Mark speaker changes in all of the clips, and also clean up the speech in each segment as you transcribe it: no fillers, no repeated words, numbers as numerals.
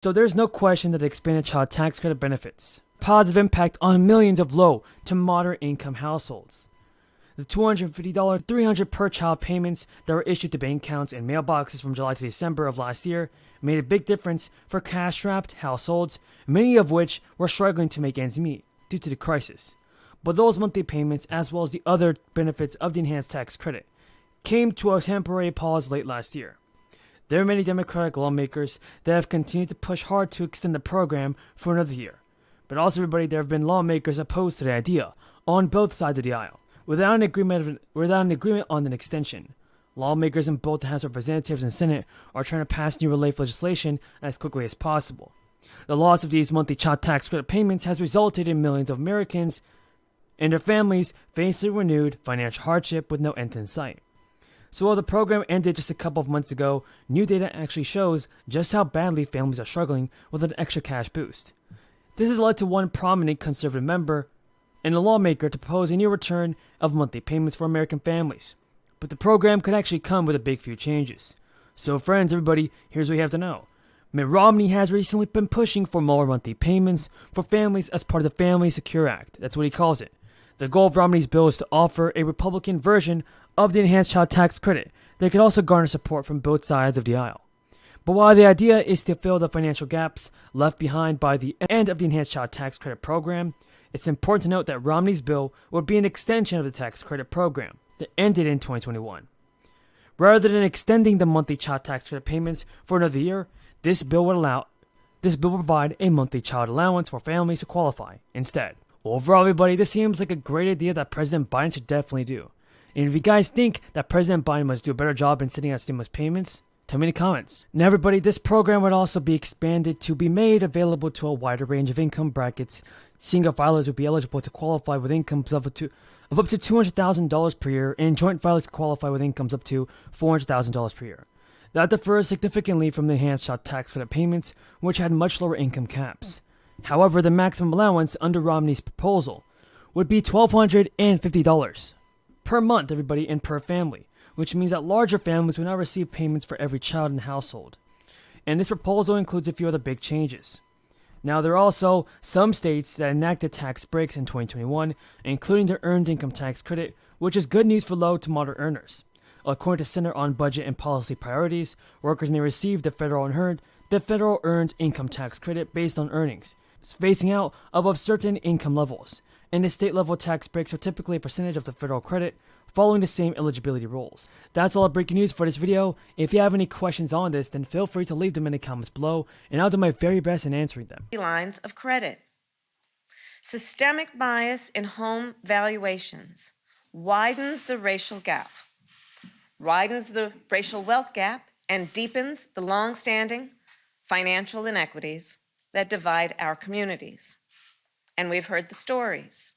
Speaker 1: So there's no question that the expanded child tax credit benefits positive impact on millions of low to moderate income households. The $250, $300 per child payments that were issued to bank accounts and mailboxes from July to December of last year made a big difference for cash-strapped households, many of which were struggling to make ends meet due to the crisis. But those monthly payments, as well as the other benefits of the enhanced tax credit, came to a temporary pause late last year. There are many Democratic lawmakers that have continued to push hard to extend the program for another year. But also, everybody, there have been lawmakers opposed to the idea on both sides of the aisle, without an agreement on an extension. Lawmakers in both the House of Representatives and Senate are trying to pass new relief legislation as quickly as possible. The loss of these monthly child tax credit payments has resulted in millions of Americans and their families facing renewed financial hardship with no end in sight. So while the program ended just a couple of months ago, new data actually shows just how badly families are struggling with an extra cash boost. This has led to one prominent conservative member and a lawmaker to propose a new return of monthly payments for American families. But the program could actually come with a big few changes. So friends, everybody, here's what you have to know. Mitt Romney has recently been pushing for more monthly payments for families as part of the Family Secure Act. That's what he calls it. The goal of Romney's bill is to offer a Republican version of the enhanced child tax credit that could also garner support from both sides of the aisle. But while the idea is to fill the financial gaps left behind by the end of the enhanced child tax credit program, it's important to note that Romney's bill would be an extension of the tax credit program that ended in 2021. Rather than extending the monthly child tax credit payments for another year, this bill would provide a monthly child allowance for families who qualify instead. Overall, everybody, this seems like a great idea that President Biden should definitely do. And if you guys think that President Biden must do a better job in sending out stimulus payments, tell me in the comments. Now everybody, this program would also be expanded to be made available to a wider range of income brackets. Single filers would be eligible to qualify with incomes of up to $200,000 per year, and joint filers qualify with incomes up to $400,000 per year. That differs significantly from the enhanced child tax credit payments, which had much lower income caps. However, the maximum allowance under Romney's proposal would be $1,250 per month, everybody, and per family, which means that larger families will now receive payments for every child in the household. And this proposal includes a few other big changes. Now, there are also some states that enacted tax breaks in 2021, including the Earned Income Tax Credit, which is good news for low to moderate earners. According to Center on Budget and Policy Priorities, workers may receive the federal Earned Income Tax Credit based on earnings, spacing out above certain income levels, and the state-level tax breaks are typically a percentage of the federal credit, following the same eligibility rules. That's all the breaking news for this video. If you have any questions on this, then feel free to leave them in the comments below, and I'll do my very best in answering them.
Speaker 2: Lines of credit. Systemic bias in home valuations widens the racial gap, widens the racial wealth gap, and deepens the long-standing financial inequities that divide our communities. And we've heard the stories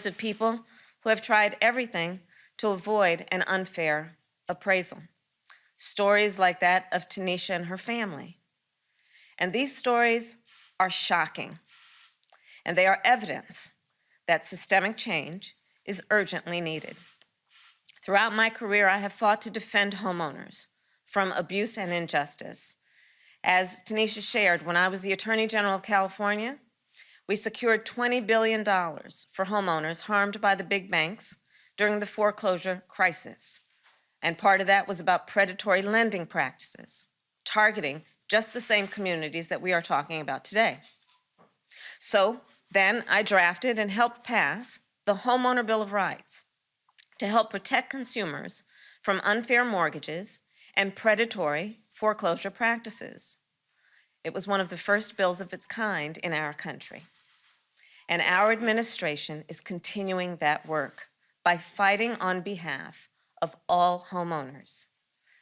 Speaker 2: of people who have tried everything to avoid an unfair appraisal. Stories like that of Tanisha and her family. And these stories are shocking, and they are evidence that systemic change is urgently needed. Throughout my career, I have fought to defend homeowners from abuse and injustice. As Tanisha shared, when I was the Attorney General of California, we secured $20 billion for homeowners harmed by the big banks during the foreclosure crisis. And part of that was about predatory lending practices, targeting just the same communities that we are talking about today. So then I drafted and helped pass the Homeowner Bill of Rights to help protect consumers from unfair mortgages and predatory foreclosure practices. It was one of the first bills of its kind in our country. And our administration is continuing that work by fighting on behalf of all homeowners.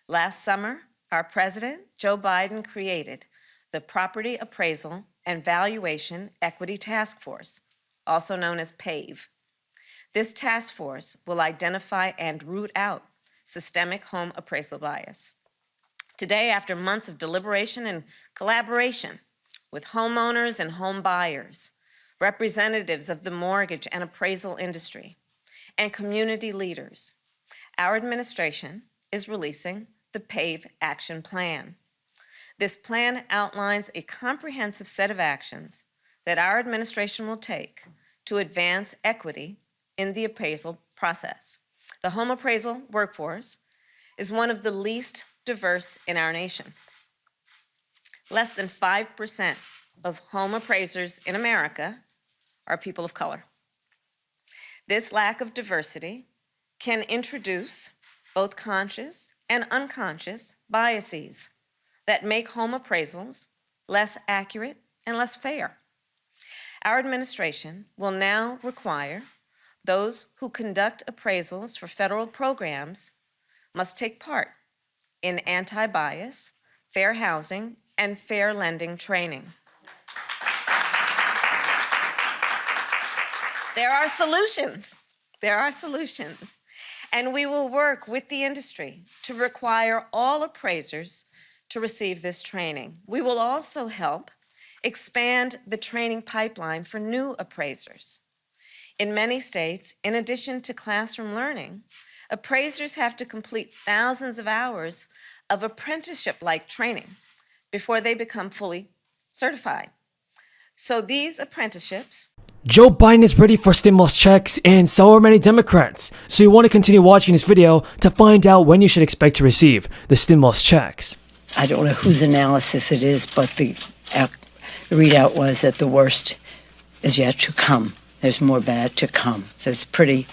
Speaker 2: Last summer, our president, Joe Biden, created the Property Appraisal and Valuation Equity Task Force, also known as Pave. This task force will identify and root out systemic home appraisal bias. Today, after months of deliberation and collaboration with homeowners and home buyers, representatives of the mortgage and appraisal industry, and community leaders, our administration is releasing the Pave Action Plan. This plan outlines a comprehensive set of actions that our administration will take to advance equity in the appraisal process. The home appraisal workforce is one of the least diverse in our nation. Less than 5% of home appraisers in America are people of color. This lack of diversity can introduce both conscious and unconscious biases that make home appraisals less accurate and less fair. Our administration will now require those who conduct appraisals for federal programs must take part in anti-bias, fair housing, and fair lending training. There are solutions. There are solutions. And we will work with the industry to require all appraisers to receive this training. We will also help expand the training pipeline for new appraisers. In many states, in addition to classroom learning, appraisers have to complete thousands of hours of apprenticeship-like training before they become fully certified. So these apprenticeships.
Speaker 1: Joe Biden is ready for stimulus checks, and so are many Democrats. So you want to continue watching this video to find out when you should expect to receive the stimulus checks.
Speaker 3: I don't know whose analysis it is, but the readout was that the worst is yet to come. There's more bad to come. So it's pretty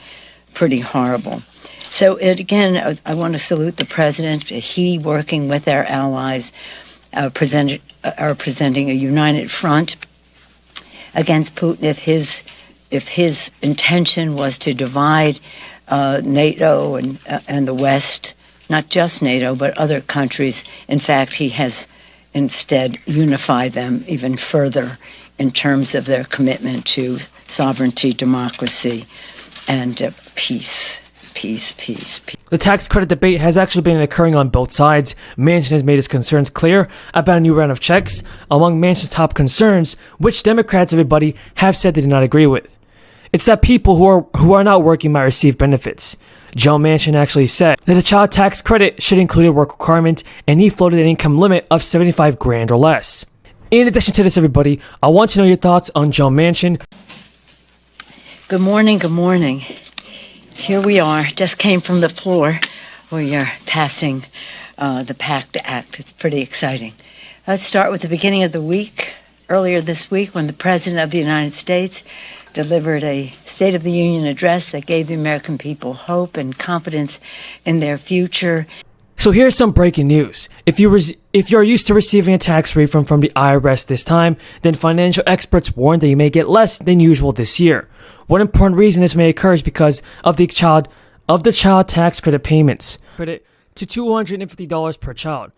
Speaker 3: horrible. So again, I want to salute the president. He, working with our allies, are presenting a united front against Putin. If his intention was to divide NATO and the West, not just NATO, but other countries, in fact, he has instead unified them even further in terms of their commitment to sovereignty, democracy, and peace. Peace.
Speaker 1: The tax credit debate has actually been occurring on both sides. Manchin has made his concerns clear about a new round of checks. Among Manchin's top concerns, which Democrats, everybody, have said they do not agree with. It's that people who are not working might receive benefits. Joe Manchin actually said that a child tax credit should include a work requirement, and he floated an income limit of $75,000 or less. In addition to this, everybody, I want to know your thoughts on Joe Manchin.
Speaker 3: Good morning. Here we are, just came from the floor. We are passing the PACT Act. It's pretty exciting. Let's start with the beginning of the week. Earlier this week, when the President of the United States delivered a State of the Union address that gave the American people hope and confidence in their future.
Speaker 1: So here's some breaking news. If you're used to receiving a tax refund from the IRS this time, then financial experts warn that you may get less than usual this year. One important reason this may occur is because of the child tax credit payments. Credit to $250 per child.